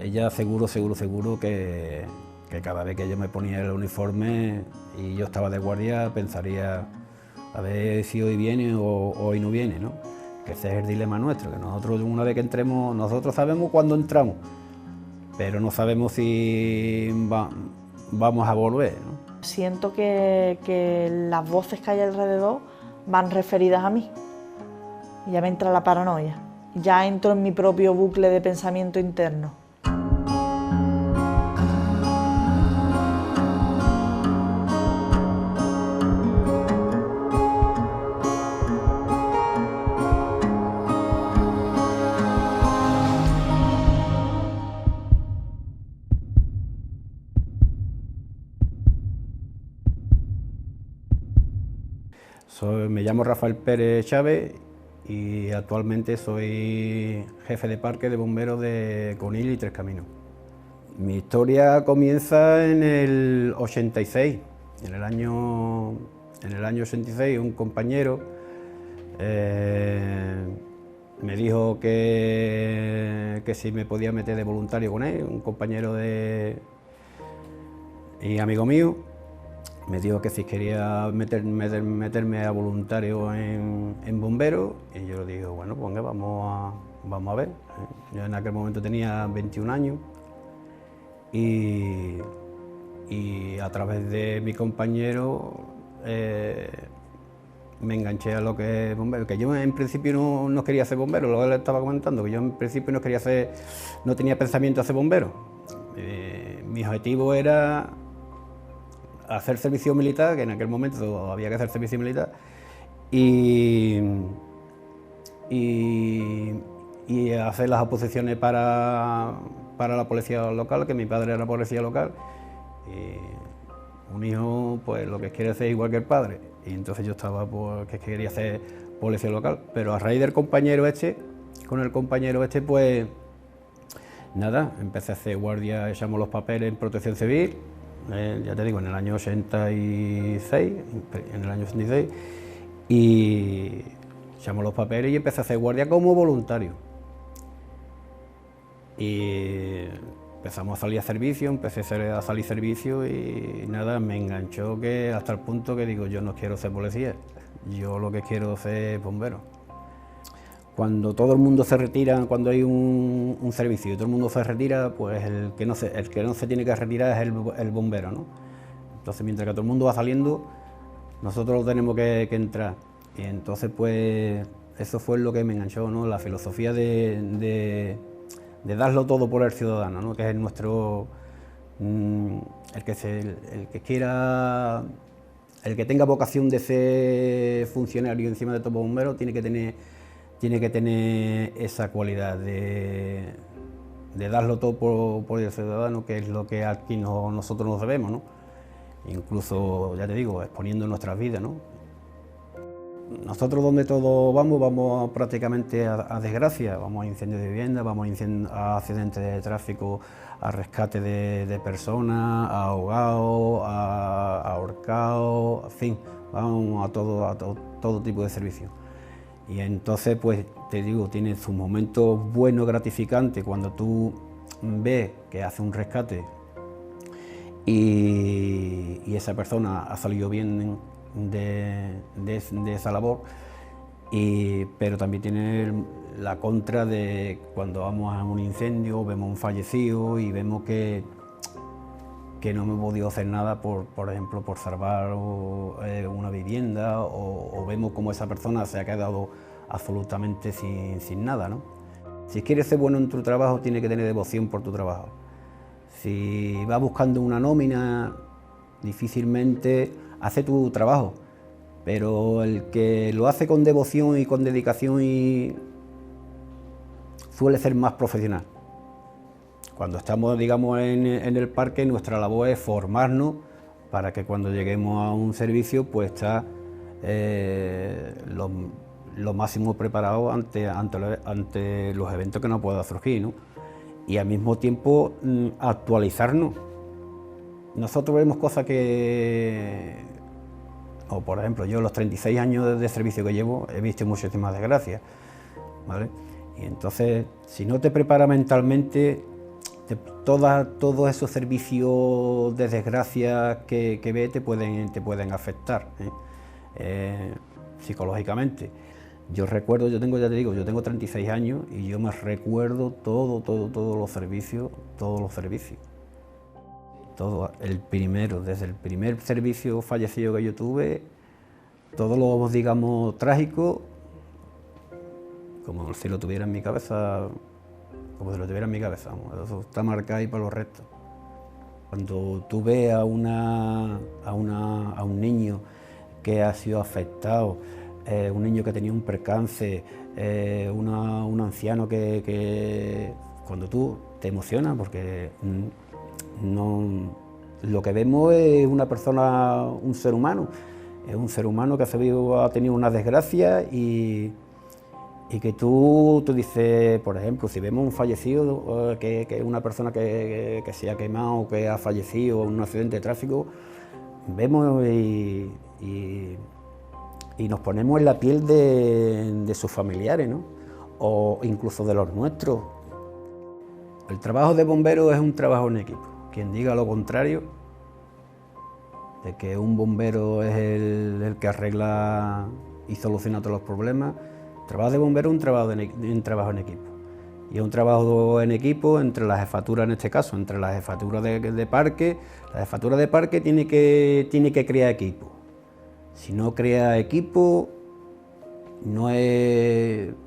ella seguro que cada vez que yo me ponía el uniforme y yo estaba de guardia pensaría a ver si hoy viene o hoy no viene, ¿no? Que ese es el dilema nuestro, que nosotros una vez que entremos, nosotros sabemos cuándo entramos, pero no sabemos si vamos a volver, ¿no? Siento que las voces que hay alrededor van referidas a mí y ya me entra la paranoia, ya entro en mi propio bucle de pensamiento interno. Me llamo Rafael Pérez Chávez y actualmente soy jefe de parque de bomberos de Conil y Tres Caminos. Mi historia comienza en el 86. En el año 86 un compañero me dijo que si me podía meter de voluntario con él, un compañero y amigo mío. Me dijo que si quería meterme a voluntario en bomberos, y yo le digo, bueno, pues venga, vamos a ver. Yo en aquel momento tenía 21 años y a través de mi compañero me enganché a lo que es bombero, que yo en principio no quería ser bombero, lo que le estaba comentando, que yo en principio no tenía pensamiento de ser bombero. Mi objetivo era hacer servicio militar, que en aquel momento había que hacer servicio militar, y hacer las oposiciones para la policía local, que mi padre era policía local, y un hijo pues lo que quiere hacer es igual que el padre, y entonces yo estaba que quería hacer policía local, pero a raíz del compañero con el compañero pues nada, empecé a hacer guardia, echamos los papeles en protección civil. Ya te digo, en el año 86, y echamos los papeles y empecé a hacer guardia como voluntario. Y empezamos a salir a servicio, empecé a salir servicio y nada, me enganchó que hasta el punto que digo, yo no quiero ser policía, yo lo que quiero es ser bombero. Cuando todo el mundo se retira, cuando hay un servicio y todo el mundo se retira, pues el que no se tiene que retirar es el bombero, ¿no? Entonces, mientras que todo el mundo va saliendo, nosotros tenemos que entrar. Y entonces, pues, eso fue lo que me enganchó, ¿no? La filosofía de darlo todo por el ciudadano, ¿no? Que es nuestro... el que tenga vocación de ser funcionario encima de todo bombero tiene que tener esa cualidad de darlo todo por el ciudadano, que es lo que aquí nosotros nos debemos, ¿no? Incluso, ya te digo, exponiendo nuestras vidas, ¿no? Nosotros donde todos vamos prácticamente a desgracia, vamos a incendios de vivienda, vamos a accidentes de tráfico, a rescate de personas, a ahogados, a ahorcados, en fin, vamos a todo tipo de servicios. Y entonces, pues te digo, tiene sus momentos buenos, gratificantes, cuando tú ves que hace un rescate y esa persona ha salido bien de esa labor, pero también tiene la contra de cuando vamos a un incendio, vemos un fallecido y vemos que no hemos podido hacer nada, por ejemplo, por salvar una vivienda, o vemos como esa persona se ha quedado absolutamente sin nada, ¿no? Si quieres ser bueno en tu trabajo, tienes que tener devoción por tu trabajo. Si vas buscando una nómina, difícilmente hace tu trabajo, pero el que lo hace con devoción y con dedicación suele ser más profesional. Cuando estamos, digamos, en el parque, nuestra labor es formarnos para que cuando lleguemos a un servicio, pues está lo máximo preparado ante los eventos que nos puedan surgir, ¿no? Y al mismo tiempo actualizarnos. Nosotros vemos cosas o por ejemplo, yo los 36 años de servicio que llevo he visto muchísimas desgracias, ¿vale? Y entonces, si no te preparas mentalmente, Todos esos servicios de desgracia que ves te pueden afectar, psicológicamente. Yo recuerdo, ya te digo, yo tengo 36 años y yo me recuerdo todos los servicios. Desde el primer servicio fallecido que yo tuve, todos los, digamos, trágicos, como si lo tuviera en mi cabeza, vamos, eso está marcado ahí para los restos. Cuando tú ves a un niño que ha sido afectado, un niño que tenía un percance, un anciano que cuando tú te emocionas, porque lo que vemos es una persona, un ser humano, es un ser humano que ha tenido una desgracia y que tú dices, por ejemplo, si vemos un fallecido, que es una persona que se ha quemado, que ha fallecido en un accidente de tráfico, vemos y nos ponemos en la piel de sus familiares, ¿no? O incluso de los nuestros. El trabajo de bombero es un trabajo en equipo. Quien diga lo contrario, de que un bombero es el que arregla y soluciona todos los problemas, el trabajo de bombero es un trabajo en equipo. Y es un trabajo en equipo entre la jefatura, en este caso, entre la jefatura de parque. La jefatura de parque tiene que crear equipo. Si no crea equipo,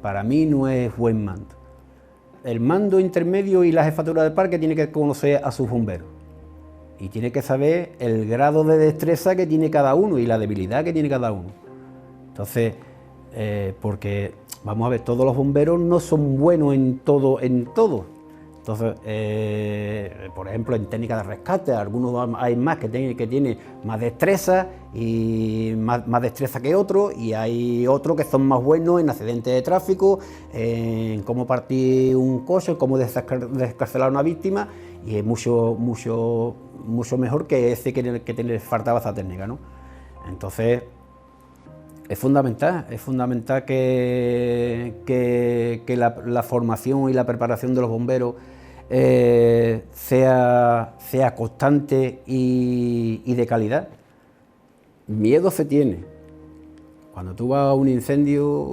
para mí no es buen mando. El mando intermedio y la jefatura de parque tiene que conocer a sus bomberos y tiene que saber el grado de destreza que tiene cada uno y la debilidad que tiene cada uno. Entonces, porque vamos a ver, todos los bomberos no son buenos en todo. Entonces, por ejemplo, en técnica de rescate, algunos hay más que tienen más destreza y más destreza que otros, y hay otros que son más buenos en accidentes de tráfico, en cómo partir un coche, en cómo descarcelar a una víctima, y es mucho mejor que ese que le faltaba esa técnica, ¿no? Entonces, es fundamental que la formación y la preparación de los bomberos sea constante y de calidad. Miedo se tiene. Cuando tú vas a un incendio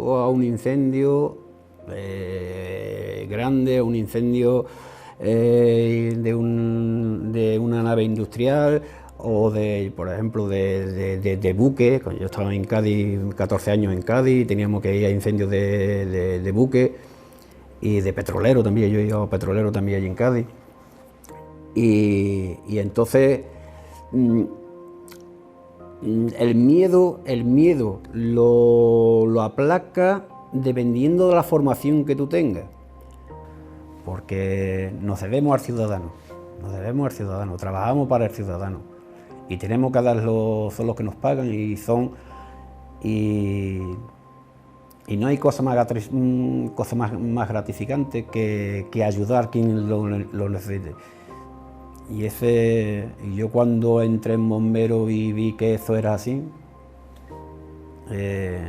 grande, un incendio de una nave industrial, o por ejemplo, de buques. Yo estaba en Cádiz, 14 años en Cádiz, teníamos que ir a incendios de buques y de petrolero también. Yo he ido a petrolero también allí en Cádiz. Y entonces el miedo lo aplaca dependiendo de la formación que tú tengas, porque nos debemos al ciudadano, trabajamos para el ciudadano y tenemos que son los que nos pagan y no hay cosa más gratificante que ayudar a quien lo necesite. Y yo cuando entré en bombero y vi que eso era así, he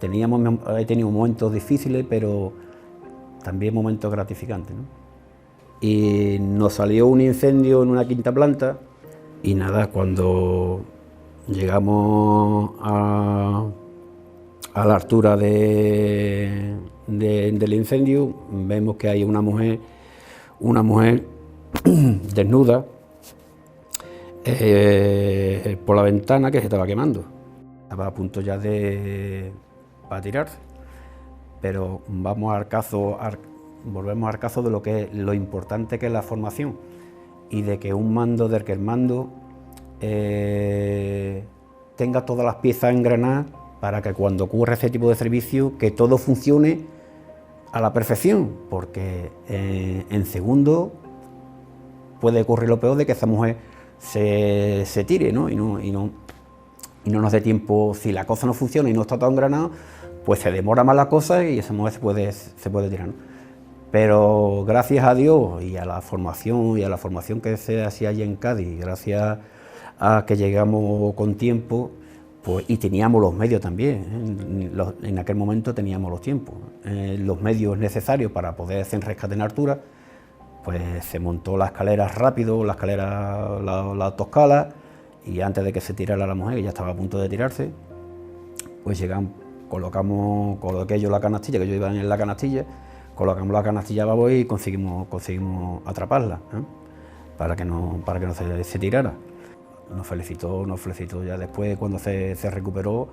tenido momentos difíciles, pero también momentos gratificantes, ¿no? Y nos salió un incendio en una quinta planta y nada, cuando llegamos a la altura del incendio, vemos que hay una mujer desnuda por la ventana, que se estaba quemando. Estaba a punto ya para tirarse, pero volvemos al caso de lo importante que es la formación y de que el mando tenga todas las piezas engranadas para que cuando ocurra ese tipo de servicio, que todo funcione a la perfección, porque en segundo puede ocurrir lo peor de que esa mujer se tire, ¿no? Y no nos dé tiempo. Si la cosa no funciona y no está todo engranado, pues se demora más la cosa y esa mujer se puede tirar, ¿no? Pero gracias a Dios y a la formación que se hacía allí en Cádiz, gracias a que llegamos con tiempo, pues, y teníamos los medios también, en aquel momento teníamos los tiempos, los medios necesarios para poder hacer rescate en altura, pues se montó la escalera rápido, la escalera, la autoescala, y antes de que se tirara la mujer, que ya estaba a punto de tirarse, pues llegamos, coloqué yo la canastilla, que yo iba en la canastilla, colocamos la canastilla abajo y conseguimos atraparla, ¿eh? para que no se tirara. Nos felicitó ya después, cuando se recuperó,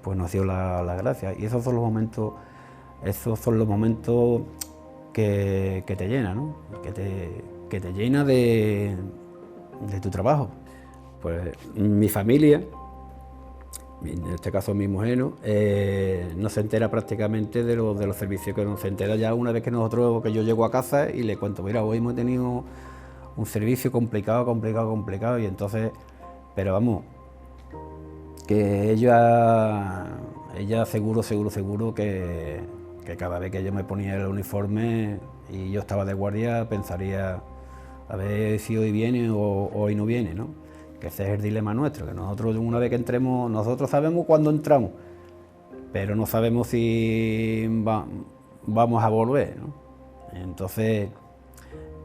pues nos dio las gracias. Y esos son los momentos que te llenan, ¿no? que te llena de tu trabajo. Pues mi familia, en este caso mi mujer, no se entera prácticamente de los servicios, que no se entera ya una vez que yo llego a casa y le cuento, mira, hoy hemos tenido un servicio complicado, y entonces, pero vamos, que ella seguro que cada vez que yo me ponía el uniforme y yo estaba de guardia, pensaría a ver si hoy viene o hoy no viene, ¿no? Que ese es el dilema nuestro, que nosotros una vez que entremos, nosotros sabemos cuándo entramos, pero no sabemos si vamos a volver, ¿no? Entonces,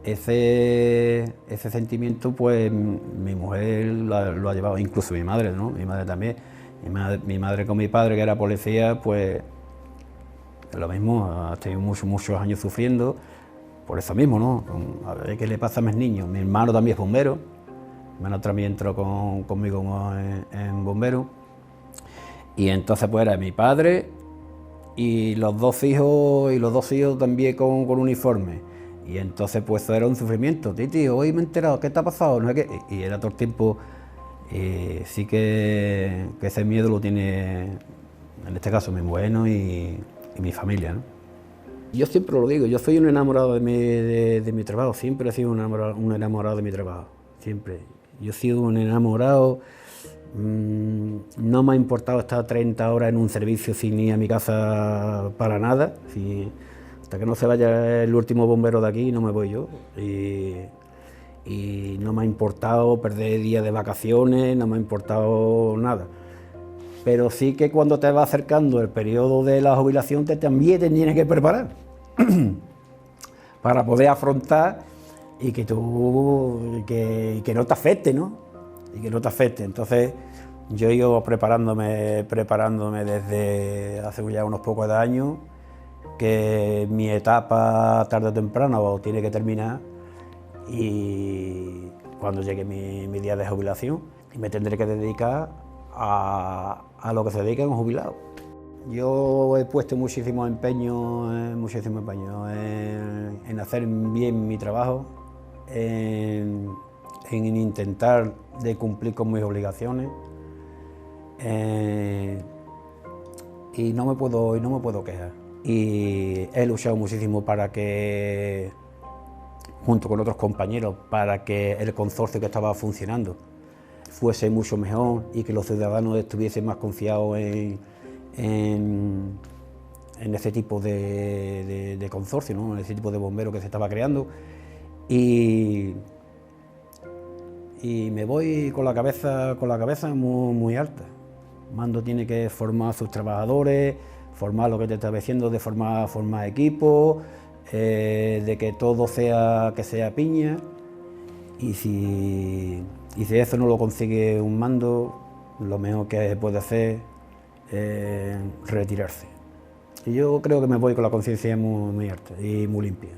ese sentimiento, pues mi mujer lo ha llevado, incluso mi madre, ¿no? Mi madre también. Mi madre con mi padre, que era policía, pues lo mismo, ha tenido muchos años sufriendo por eso mismo, ¿no? A ver qué le pasa a mis niños. Mi hermano también es bombero, mi hermano también entró conmigo en bombero, y entonces pues era mi padre y los dos hijos también con uniforme, y entonces pues eso era un sufrimiento. Titi, hoy me he enterado, ¿qué te ha pasado? No sé qué. Y era todo el tiempo, sí que ese miedo lo tiene, en este caso, mi bueno y mi familia, ¿no? Yo siempre lo digo, yo soy un enamorado de mi trabajo, siempre he sido un enamorado de mi trabajo, siempre. Yo he sido un enamorado, no me ha importado estar 30 horas en un servicio sin ir a mi casa para nada. Hasta que no se vaya el último bombero de aquí no me voy yo. Y no me ha importado perder días de vacaciones, no me ha importado nada. Pero sí que cuando te va acercando el periodo de la jubilación, también te tienes que preparar para poder afrontar y que no te afecte, ¿no? Y que no te afecte. Entonces, yo he ido preparándome desde hace ya unos pocos de años, que mi etapa tarde o temprano tiene que terminar, y cuando llegue mi día de jubilación, me tendré que dedicar a lo que se dedica un jubilado. Yo he puesto muchísimo empeño en hacer bien mi trabajo, en intentar de cumplir con mis obligaciones, y no me puedo quejar. Y he luchado muchísimo para que, junto con otros compañeros, para que el consorcio que estaba funcionando fuese mucho mejor y que los ciudadanos estuviesen más confiados en ese tipo de consorcio, ¿no? En ese tipo de bomberos que se estaba creando. Y me voy con la cabeza muy alta. Mando tiene que formar a sus trabajadores, formar lo que te estaba diciendo, de formar equipos, de que todo sea piña. Y si eso no lo consigue un mando, lo mejor que puede hacer es retirarse. Y yo creo que me voy con la conciencia muy alta y muy limpia.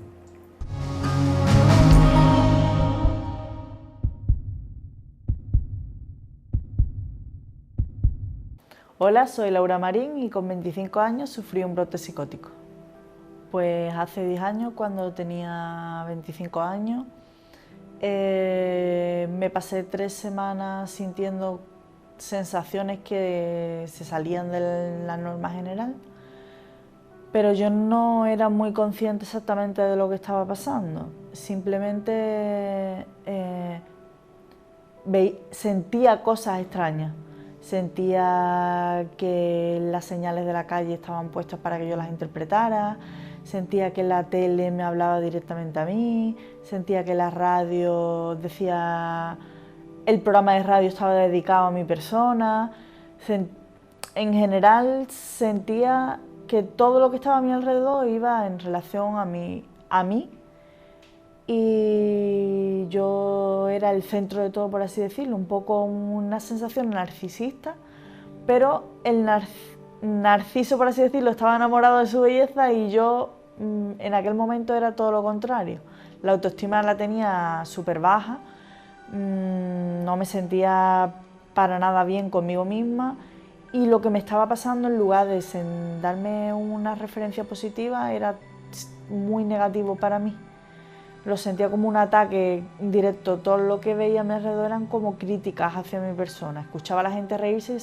Hola, soy Laura Marín y con 25 años sufrí un brote psicótico. Pues hace 10 años, cuando tenía 25 años, me pasé 3 semanas sintiendo sensaciones que se salían de la norma general, pero yo no era muy consciente exactamente de lo que estaba pasando. Simplemente sentía cosas extrañas. Sentía que las señales de la calle estaban puestas para que yo las interpretara, sentía que la tele me hablaba directamente a mí, sentía que la radio decía, el programa de radio estaba dedicado a mi persona. En general sentía que todo lo que estaba a mi alrededor iba en relación a mí y yo era el centro de todo, por así decirlo, un poco una sensación narcisista, pero el narciso, por así decirlo, estaba enamorado de su belleza y yo en aquel momento era todo lo contrario. La autoestima la tenía súper baja, no me sentía para nada bien conmigo misma y lo que me estaba pasando, en lugar de darme una referencia positiva, era muy negativo para mí. Lo sentía como un ataque directo, todo lo que veía a mi alrededor eran como críticas hacia mi persona. Escuchaba a la gente reírse y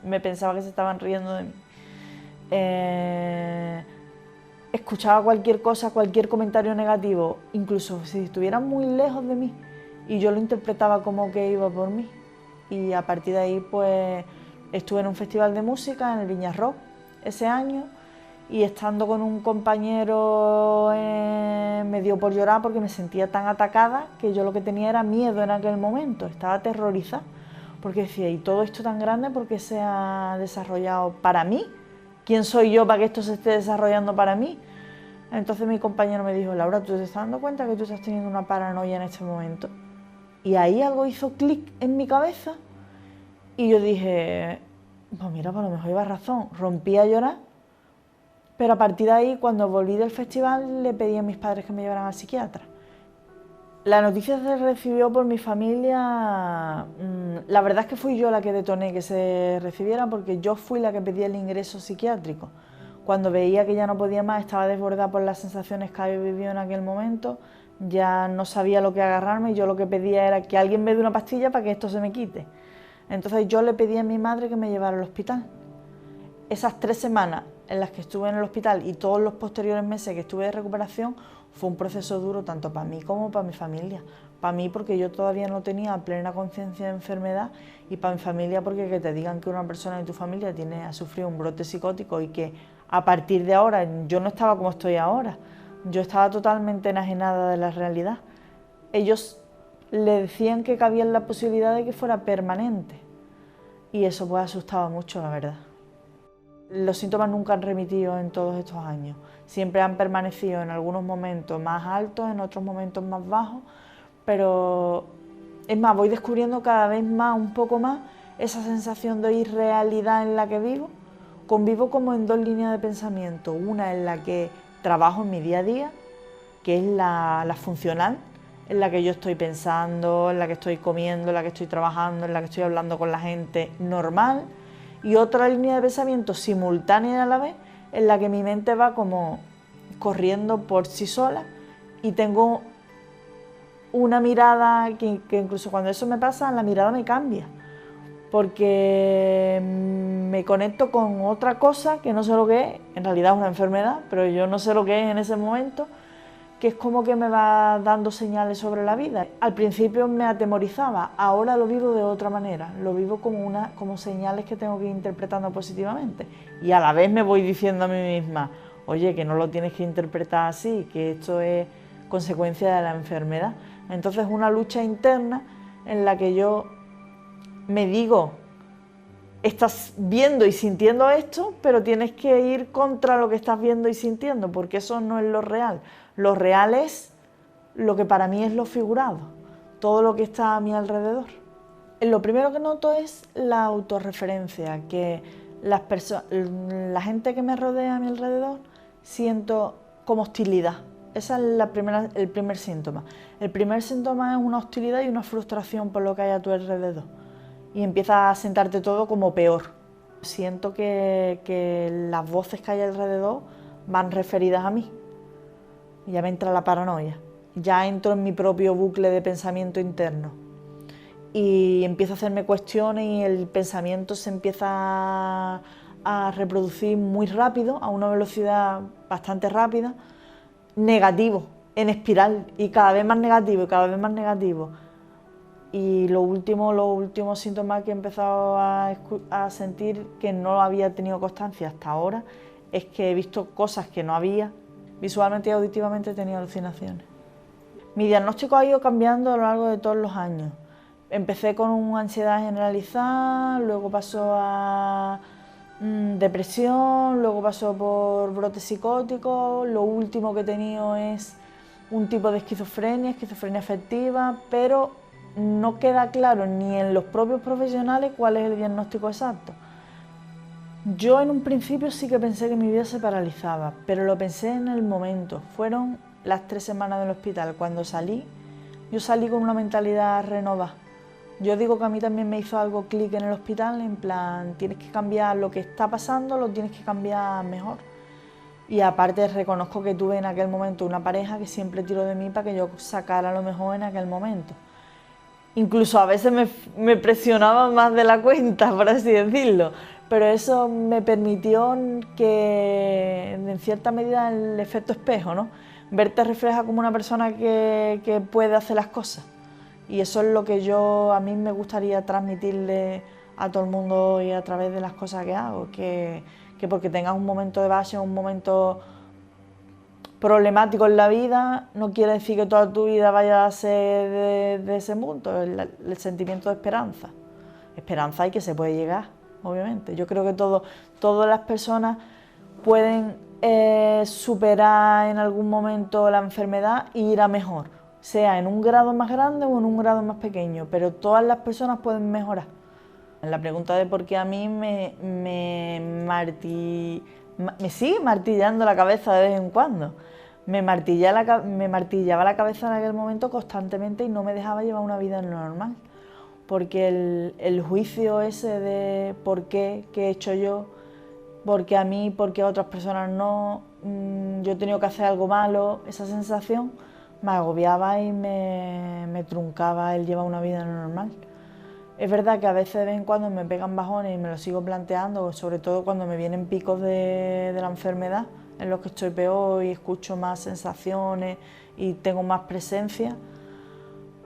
me pensaba que se estaban riendo de mí. Escuchaba cualquier cosa, cualquier comentario negativo, incluso si estuvieran muy lejos de mí, y yo lo interpretaba como que iba por mí. Y a partir de ahí pues estuve en un festival de música en el Viñas Rock ese año, y estando con un compañero me dio por llorar porque me sentía tan atacada que yo lo que tenía era miedo en aquel momento, estaba aterrorizada, porque decía, ¿y todo esto tan grande por qué se ha desarrollado para mí? ¿Quién soy yo para que esto se esté desarrollando para mí? Entonces mi compañero me dijo, Laura, ¿tú te estás dando cuenta que tú estás teniendo una paranoia en este momento? Y ahí algo hizo clic en mi cabeza y yo dije, pues mira, pues a lo mejor iba razón, rompí a llorar. Pero a partir de ahí, cuando volví del festival, le pedí a mis padres que me llevaran al psiquiatra. La noticia se recibió por mi familia. La verdad es que fui yo la que detoné que se recibiera, porque yo fui la que pedí el ingreso psiquiátrico. Cuando veía que ya no podía más, estaba desbordada por las sensaciones que había vivido en aquel momento, ya no sabía lo que agarrarme y yo lo que pedía era que alguien me dé una pastilla para que esto se me quite. Entonces yo le pedí a mi madre que me llevara al hospital. Esas 3 semanas en las que estuve en el hospital y todos los posteriores meses que estuve de recuperación fue un proceso duro tanto para mí como para mi familia. Para mí porque yo todavía no tenía plena conciencia de enfermedad, y para mi familia porque que te digan que una persona de tu familia ha sufrido un brote psicótico y que a partir de ahora yo no estaba como estoy ahora, yo estaba totalmente enajenada de la realidad. Ellos le decían que cabía la posibilidad de que fuera permanente y eso pues asustaba mucho, la verdad. Los síntomas nunca han remitido en todos estos años, siempre han permanecido en algunos momentos más altos, en otros momentos más bajos, pero es más, voy descubriendo cada vez más, un poco más, esa sensación de irrealidad en la que vivo. Convivo como en 2 líneas de pensamiento, una en la que trabajo en mi día a día, que es la funcional, en la que yo estoy pensando, en la que estoy comiendo, en la que estoy trabajando, en la que estoy hablando con la gente normal, y otra línea de pensamiento simultánea a la vez, en la que mi mente va como corriendo por sí sola y tengo una mirada que incluso cuando eso me pasa, la mirada me cambia, porque me conecto con otra cosa que no sé lo que es, en realidad es una enfermedad, pero yo no sé lo que es en ese momento, que es como que me va dando señales sobre la vida. Al principio me atemorizaba, ahora lo vivo de otra manera, lo vivo como señales que tengo que ir interpretando positivamente, y a la vez me voy diciendo a mí misma, oye, que no lo tienes que interpretar así, que esto es consecuencia de la enfermedad. Entonces es una lucha interna en la que yo me digo, estás viendo y sintiendo esto, pero tienes que ir contra lo que estás viendo y sintiendo, porque eso no es lo real. Lo real es lo que para mí es lo figurado, todo lo que está a mi alrededor. Lo primero que noto es la autorreferencia, que la gente que me rodea a mi alrededor siento como hostilidad. Ese es el primer síntoma. El primer síntoma es una hostilidad y una frustración por lo que hay a tu alrededor. Y empieza a sentarte todo como peor. Siento que las voces que hay alrededor van referidas a mí. Ya me entra la paranoia. Ya entro en mi propio bucle de pensamiento interno. Y empiezo a hacerme cuestiones y el pensamiento se empieza a reproducir muy rápido, a una velocidad bastante rápida, negativo, en espiral, y cada vez más negativo y cada vez más negativo. Y los últimos síntomas que he empezado a sentir, que no había tenido constancia hasta ahora, es que he visto cosas que no había. Visualmente y auditivamente he tenido alucinaciones. Mi diagnóstico ha ido cambiando a lo largo de todos los años. Empecé con una ansiedad generalizada, luego pasó a depresión, luego pasó por brotes psicóticos. Lo último que he tenido es un tipo de esquizofrenia afectiva, pero no queda claro ni en los propios profesionales cuál es el diagnóstico exacto. Yo en un principio sí que pensé que mi vida se paralizaba, pero lo pensé en el momento. Fueron las 3 semanas del hospital. Cuando salí, yo salí con una mentalidad renovada. Yo digo que a mí también me hizo algo clic en el hospital, en plan, tienes que cambiar lo que está pasando, lo tienes que cambiar mejor. Y aparte reconozco que tuve en aquel momento una pareja que siempre tiró de mí para que yo sacara lo mejor en aquel momento. Incluso a veces me presionaba más de la cuenta, por así decirlo, pero eso me permitió que, en cierta medida, el efecto espejo, ¿no? Verte refleja como una persona que puede hacer las cosas. Y eso es lo que a mí me gustaría transmitirle a todo el mundo hoy a través de las cosas que hago, que porque tengas un momento de base, un momento problemático en la vida, no quiere decir que toda tu vida vaya a ser de ese mundo, el sentimiento de esperanza. Esperanza hay que se puede llegar, obviamente. Yo creo que todas las personas pueden superar en algún momento la enfermedad e ir a mejor, sea en un grado más grande o en un grado más pequeño, pero todas las personas pueden mejorar. La pregunta de por qué a mí me sigue martillando la cabeza de vez en cuando. Me martillaba la cabeza en aquel momento constantemente y no me dejaba llevar una vida normal. Porque el juicio ese de por qué he hecho yo, por qué a mí, por qué a otras personas no, yo he tenido que hacer algo malo, esa sensación me agobiaba y me truncaba el llevar una vida normal. Es verdad que a veces de vez en cuando me pegan bajones y me lo sigo planteando, sobre todo cuando me vienen picos de la enfermedad, en los que estoy peor y escucho más sensaciones y tengo más presencia,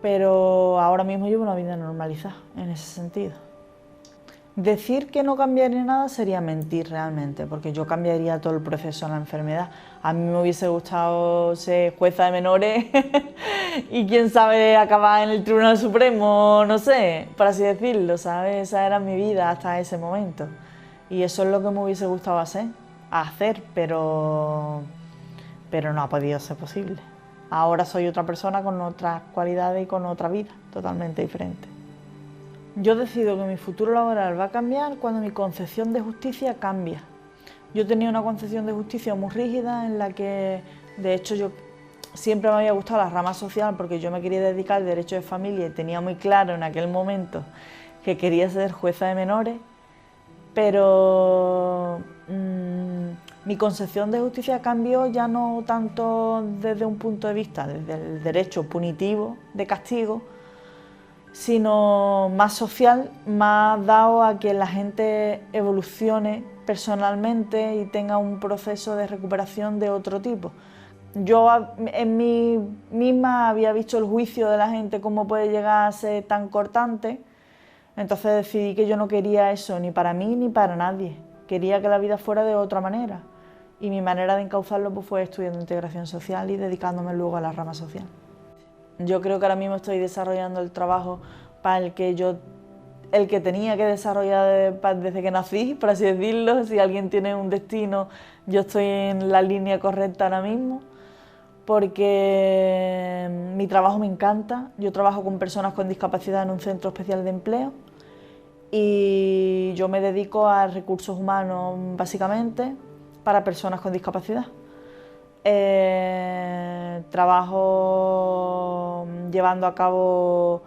pero ahora mismo llevo una vida normalizada en ese sentido. Decir que no cambiaría nada sería mentir realmente, porque yo cambiaría todo el proceso de la enfermedad. A mí me hubiese gustado ser jueza de menores y quién sabe acabar en el Tribunal Supremo, no sé, por así decirlo, ¿sabes? Esa era mi vida hasta ese momento. Y eso es lo que me hubiese gustado hacer, pero no ha podido ser posible. Ahora soy otra persona con otras cualidades y con otra vida totalmente diferente. Yo decido que mi futuro laboral va a cambiar cuando mi concepción de justicia cambia. Yo tenía una concepción de justicia muy rígida en la que, de hecho, yo siempre me había gustado la rama social porque yo me quería dedicar al derecho de familia y tenía muy claro en aquel momento que quería ser jueza de menores, pero mi concepción de justicia cambió ya no tanto desde un punto de vista desde el derecho punitivo de castigo, sino más social, más dado a que la gente evolucione personalmente y tenga un proceso de recuperación de otro tipo. Yo en mí misma había visto el juicio de la gente cómo puede llegar a ser tan cortante, entonces decidí que yo no quería eso ni para mí ni para nadie, quería que la vida fuera de otra manera y mi manera de encauzarlo pues, fue estudiando integración social y dedicándome luego a la rama social. Yo creo que ahora mismo estoy desarrollando el trabajo para el que tenía que desarrollar desde que nací, por así decirlo. Si alguien tiene un destino, yo estoy en la línea correcta ahora mismo, porque mi trabajo me encanta. Yo trabajo con personas con discapacidad en un centro especial de empleo y yo me dedico a recursos humanos básicamente para personas con discapacidad. Trabajo llevando a cabo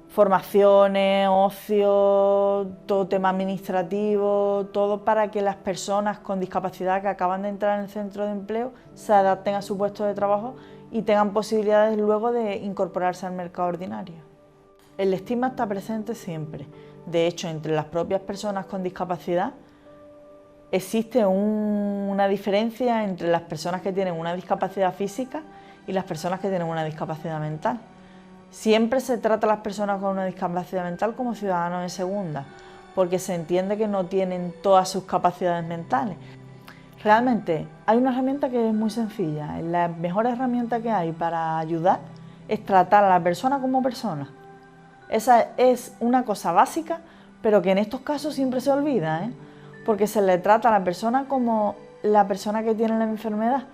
formaciones, ocio, todo tema administrativo, todo para que las personas con discapacidad que acaban de entrar en el centro de empleo se adapten a su puesto de trabajo y tengan posibilidades luego de incorporarse al mercado ordinario. El estigma está presente siempre. De hecho, entre las propias personas con discapacidad existe una diferencia entre las personas que tienen una discapacidad física y las personas que tienen una discapacidad mental. Siempre se trata a las personas con una discapacidad mental como ciudadanos de segunda, porque se entiende que no tienen todas sus capacidades mentales. Realmente hay una herramienta que es muy sencilla. La mejor herramienta que hay para ayudar es tratar a la persona como persona. Esa es una cosa básica, pero que en estos casos siempre se olvida, porque se le trata a la persona como la persona que tiene la enfermedad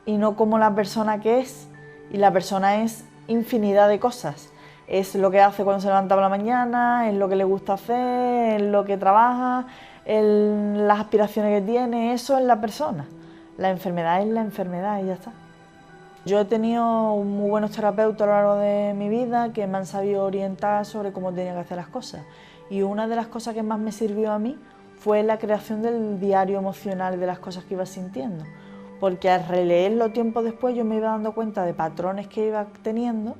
y no como la persona que es. Y la persona es infinidad de cosas. Es lo que hace cuando se levanta por la mañana, es lo que le gusta hacer, es lo que trabaja, las aspiraciones que tiene, eso es la persona. La enfermedad es la enfermedad y ya está. Yo he tenido muy buenos terapeutas a lo largo de mi vida que me han sabido orientar sobre cómo tenía que hacer las cosas. Y una de las cosas que más me sirvió a mí fue la creación del diario emocional de las cosas que iba sintiendo. Porque al releerlo tiempo después yo me iba dando cuenta de patrones que iba teniendo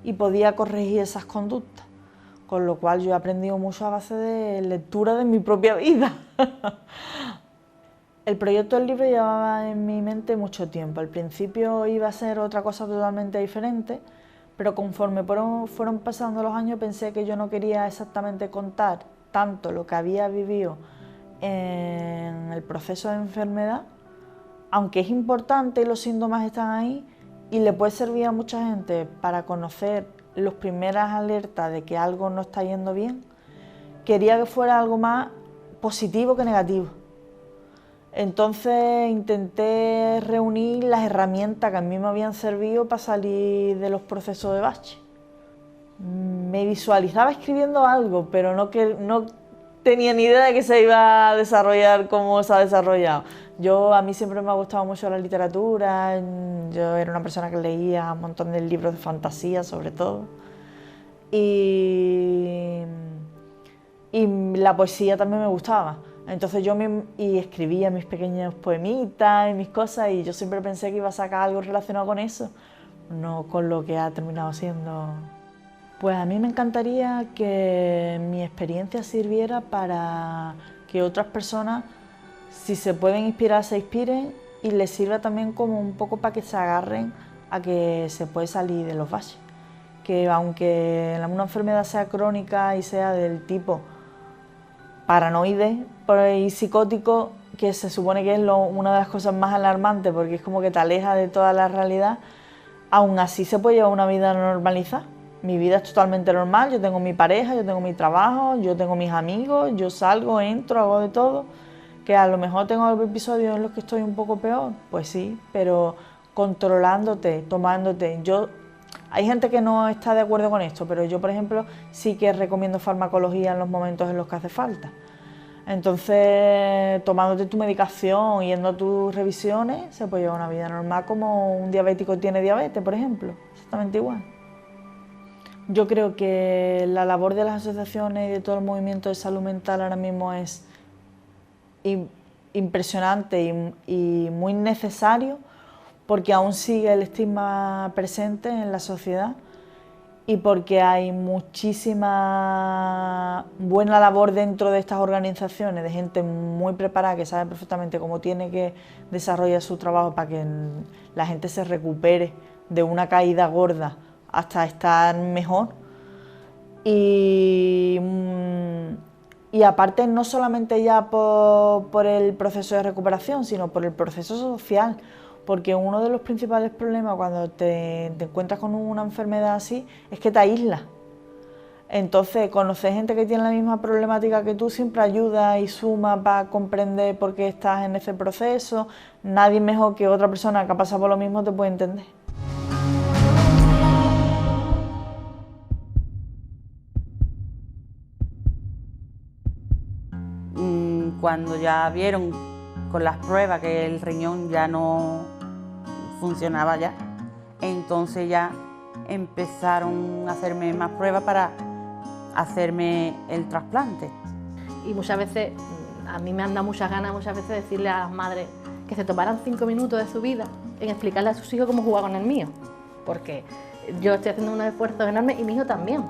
y podía corregir esas conductas. Con lo cual yo he aprendido mucho a base de lectura de mi propia vida. El proyecto del libro llevaba en mi mente mucho tiempo. Al principio iba a ser otra cosa totalmente diferente, pero conforme fueron pasando los años pensé que yo no quería exactamente contar tanto lo que había vivido en el proceso de enfermedad, aunque es importante y los síntomas están ahí y le puede servir a mucha gente para conocer las primeras alertas de que algo no está yendo bien, quería que fuera algo más positivo que negativo. Entonces intenté reunir las herramientas que a mí me habían servido para salir de los procesos de bache. Me visualizaba escribiendo algo, pero no tenía ni idea de que se iba a desarrollar como se ha desarrollado. A mí siempre me ha gustado mucho la literatura, yo era una persona que leía un montón de libros de fantasía sobre todo. Y la poesía también me gustaba. Entonces yo escribía mis pequeños poemitas y mis cosas y yo siempre pensé que iba a sacar algo relacionado con eso, no con lo que ha terminado siendo. Pues a mí me encantaría que mi experiencia sirviera para que otras personas, si se pueden inspirar, se inspiren y les sirva también como un poco para que se agarren a que se puede salir de los baches. Que aunque una enfermedad sea crónica y sea del tipo paranoide y psicótico, que se supone que es una de las cosas más alarmantes porque es como que te aleja de toda la realidad, aún así se puede llevar una vida normalizada. Mi vida es totalmente normal, yo tengo mi pareja, yo tengo mi trabajo, yo tengo mis amigos, yo salgo, entro, hago de todo. Que a lo mejor tengo episodios en los que estoy un poco peor, pues sí, pero controlándote, tomándote. Hay gente que no está de acuerdo con esto, pero yo, por ejemplo, sí que recomiendo farmacología en los momentos en los que hace falta. Entonces, tomándote tu medicación, yendo a tus revisiones, se puede llevar una vida normal como un diabético tiene diabetes, por ejemplo, exactamente igual. Yo creo que la labor de las asociaciones y de todo el movimiento de salud mental ahora mismo es impresionante y muy necesario, porque aún sigue el estigma presente en la sociedad y porque hay muchísima buena labor dentro de estas organizaciones, de gente muy preparada que sabe perfectamente cómo tiene que desarrollar su trabajo para que la gente se recupere de una caída gorda hasta estar mejor. Y aparte no solamente ya por el proceso de recuperación, sino por el proceso social, porque uno de los principales problemas cuando te encuentras con una enfermedad así es que te aíslas. Entonces, conocer gente que tiene la misma problemática que tú siempre ayuda y suma para comprender por qué estás en ese proceso. Nadie mejor que otra persona que ha pasado por lo mismo te puede entender. Cuando ya vieron con las pruebas que el riñón ya no funcionaba ya, entonces ya empezaron a hacerme más pruebas para hacerme el trasplante. Y muchas veces, a mí me han dado muchas ganas de decirle a las madres que se tomaran 5 minutos de su vida en explicarle a sus hijos cómo jugar con el mío, porque yo estoy haciendo unos esfuerzos enormes y mi hijo también.